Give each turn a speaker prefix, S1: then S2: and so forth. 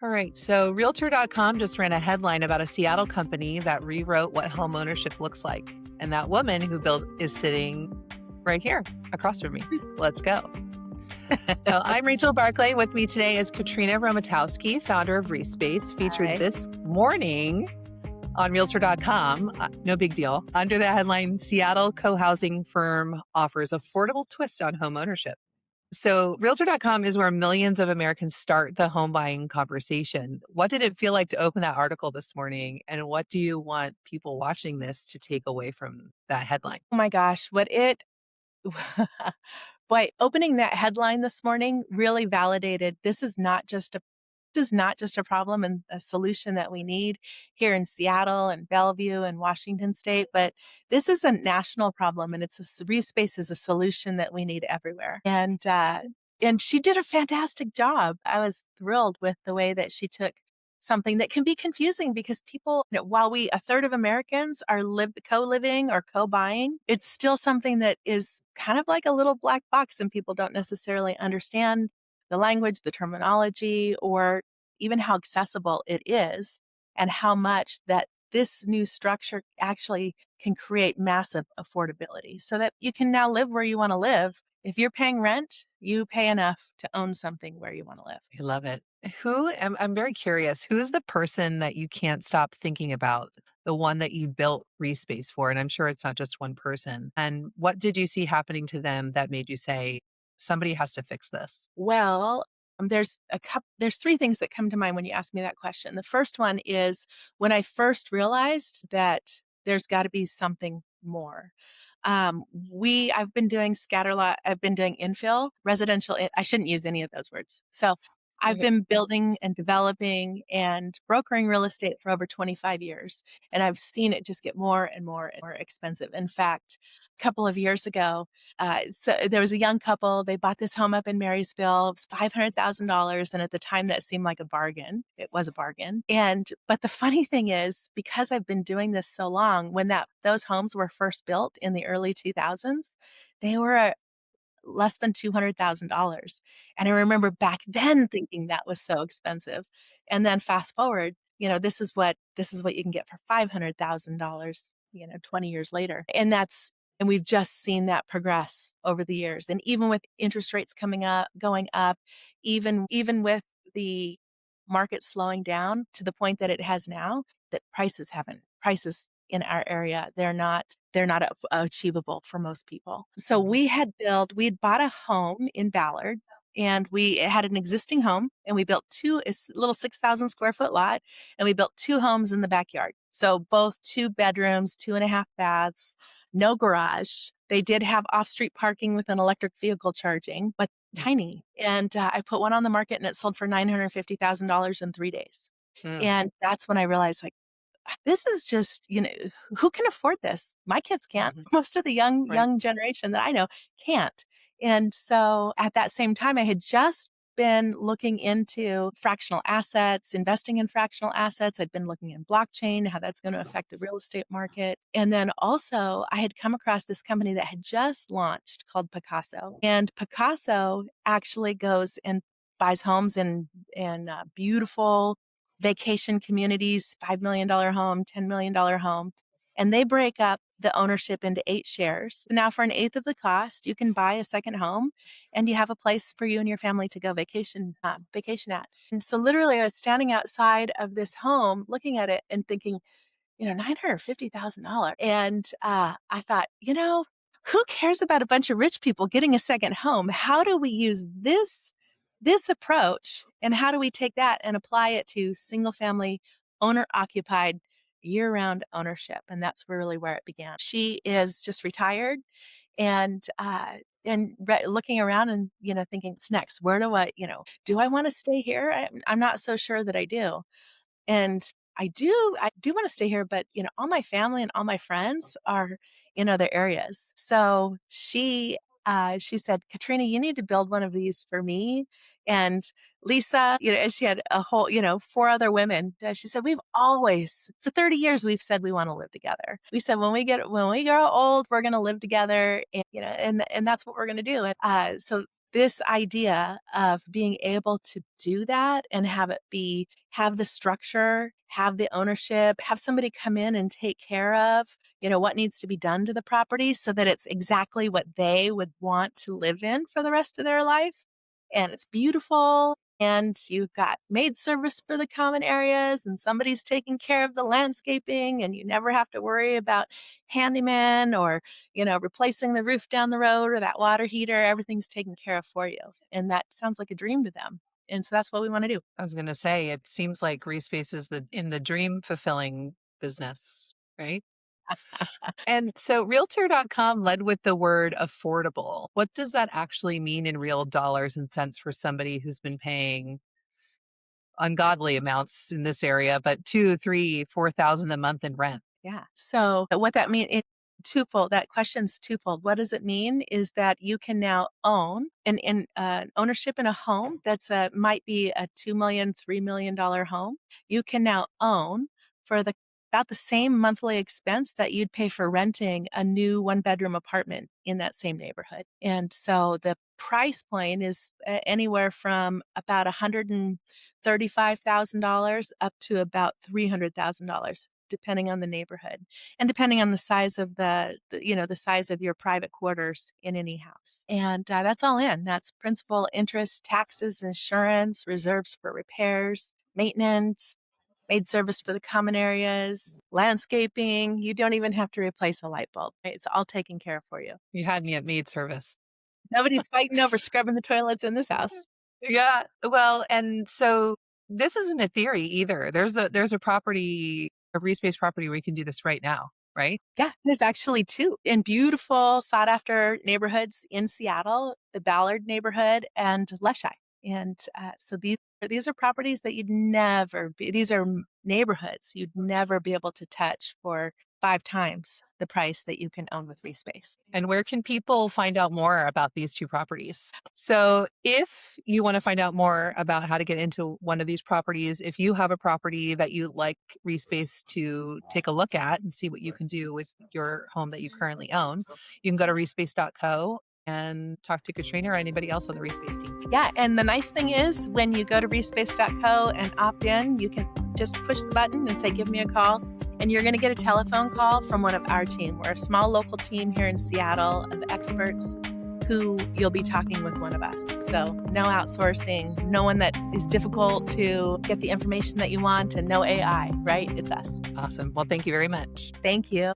S1: All right. So Realtor.com just ran a headline about a Seattle company that rewrote what home ownership looks like. And that woman who built is sitting right here across from me. Let's go. So I'm Rachael Barclay. With me today is Katrina Romatowski, founder of reSpace, featured
S2: Hi.
S1: this morning on Realtor.com. No big deal. Under the headline, Seattle co-housing firm offers affordable twist on home ownership. So Realtor.com is where millions of Americans start the home buying conversation. What did it feel like to open that article this morning? And what do you want people watching this to take away from that headline?
S2: Oh my gosh, boy, opening that headline this morning really validated this is not just a problem and a solution that we need here in Seattle and Bellevue and Washington State, but this is a national problem, and reSpace is a solution that we need everywhere. And she did a fantastic job. I was thrilled with the way that she took something that can be confusing because people, while a third of Americans are co-living or co-buying, it's still something that is kind of like a little black box, and people don't necessarily understand the language, the terminology, or even how accessible it is, and how much that this new structure actually can create massive affordability so that you can now live where you want to live. If you're paying rent, you pay enough to own something where you want to live.
S1: I love it. I'm very curious, who is the person that you can't stop thinking about, the one that you built reSpace for? And I'm sure it's not just one person. And what did you see happening to them that made you say, somebody has to fix this?
S2: Well, there's three things that come to mind when you ask me that question. The first one is when I first realized that there's got to be something more. I've been doing scatter lot. I've been doing infill residential. I shouldn't use any of those words. So I've been building and developing and brokering real estate for over 25 years. And I've seen it just get more and more and more expensive. In fact, a couple of years ago, so there was a young couple. They bought this home up in Marysville. It was $500,000. And at the time that seemed like a bargain. It was a bargain. But the funny thing is, because I've been doing this so long, when those homes were first built in the early 2000s, they were less than $200,000. And I remember back then thinking that was so expensive. And then fast forward, this is what you can get for $500,000, 20 years later. And we've just seen that progress over the years. And even with interest rates going up, even with the market slowing down to the point that it has now, that prices in our area, they're not achievable for most people. So we had bought a home in Ballard, and we had an existing home, and we built a little 6,000 square foot lot, and we built two homes in the backyard. So both 2 bedrooms, 2.5 baths, no garage. They did have off-street parking with an electric vehicle charging, but tiny. And I put one on the market, and it sold for $950,000 in 3 days. And that's when I realized, this is just, who can afford this? My kids can't. Most of the young generation that I know can't. And so at that same time, I had just been looking into fractional assets, investing in fractional assets. I'd been looking in blockchain, how that's going to affect the real estate market. And then also I had come across this company that had just launched called Picasso. And Picasso actually goes and buys homes in beautiful vacation communities, $5 million home, $10 million home. And they break up the ownership into 8 shares. Now, for an eighth of the cost, you can buy a second home, and you have a place for you and your family to go vacation at. And so literally, I was standing outside of this home, looking at it and thinking, $950,000. And I thought, who cares about a bunch of rich people getting a second home? How do we use this approach, and how do we take that and apply it to single family owner occupied year-round ownership? And that's really where it began. She is just retired, and looking around and thinking, what's next? Where do I want to stay here? I'm not so sure that I do. And I do want to stay here, but all my family and all my friends are in other areas. So she said, Katrina, you need to build one of these for me and Lisa, and she had a whole, 4 other women. She said, for 30 years, we've said we want to live together. We said, when we grow old, we're going to live together, and that's what we're going to do. And so this idea of being able to do that and have the structure, have the ownership, have somebody come in and take care of, what needs to be done to the property so that it's exactly what they would want to live in for the rest of their life. And it's beautiful. And you've got maid service for the common areas, and somebody's taking care of the landscaping, and you never have to worry about handyman or, replacing the roof down the road or that water heater. Everything's taken care of for you. And that sounds like a dream to them. And so that's what we want to do.
S1: I was going to say, it seems like reSpace is in the dream fulfilling business, right? And so Realtor.com led with the word affordable. What does that actually mean in real dollars and cents for somebody who's been paying ungodly amounts in this area, but 2, 3, 4,000 a month in rent?
S2: Yeah. So what that means, twofold. That question's twofold. What does it mean is that you can now own ownership in a home that's might be a $2 million, $3 million home. You can now own for about the same monthly expense that you'd pay for renting a new 1-bedroom apartment in that same neighborhood. And so the price point is anywhere from about $135,000 up to about $300,000. Depending on the neighborhood and depending on the size of the size of your private quarters in any house. And that's all in. That's principal, interest, taxes, insurance, reserves for repairs, maintenance, maid service for the common areas, landscaping. You don't even have to replace a light bulb. Right? It's all taken care of for you.
S1: You had me at maid service.
S2: Nobody's fighting over scrubbing the toilets in this house.
S1: Yeah, well, and so this isn't a theory either. There's a property, a reSpace property where you can do this right now, right?
S2: Yeah, there's actually 2 in beautiful, sought-after neighborhoods in Seattle, the Ballard neighborhood and Leschi. And so these are properties that these are neighborhoods you'd never be able to touch for 5 times the price that you can own with reSpace.
S1: And where can people find out more about these 2 properties? So if you want to find out more about how to get into one of these properties, if you have a property that you'd like reSpace to take a look at and see what you can do with your home that you currently own, you can go to reSpace.co and talk to Katrina or anybody else on the reSpace team.
S2: Yeah, and the nice thing is when you go to reSpace.co and opt in, you can just push the button and say, give me a call. And you're going to get a telephone call from one of our team. We're a small local team here in Seattle of experts who you'll be talking with one of us. So no outsourcing, no one that is difficult to get the information that you want, and no AI, right? It's us.
S1: Awesome. Well, thank you very much.
S2: Thank you.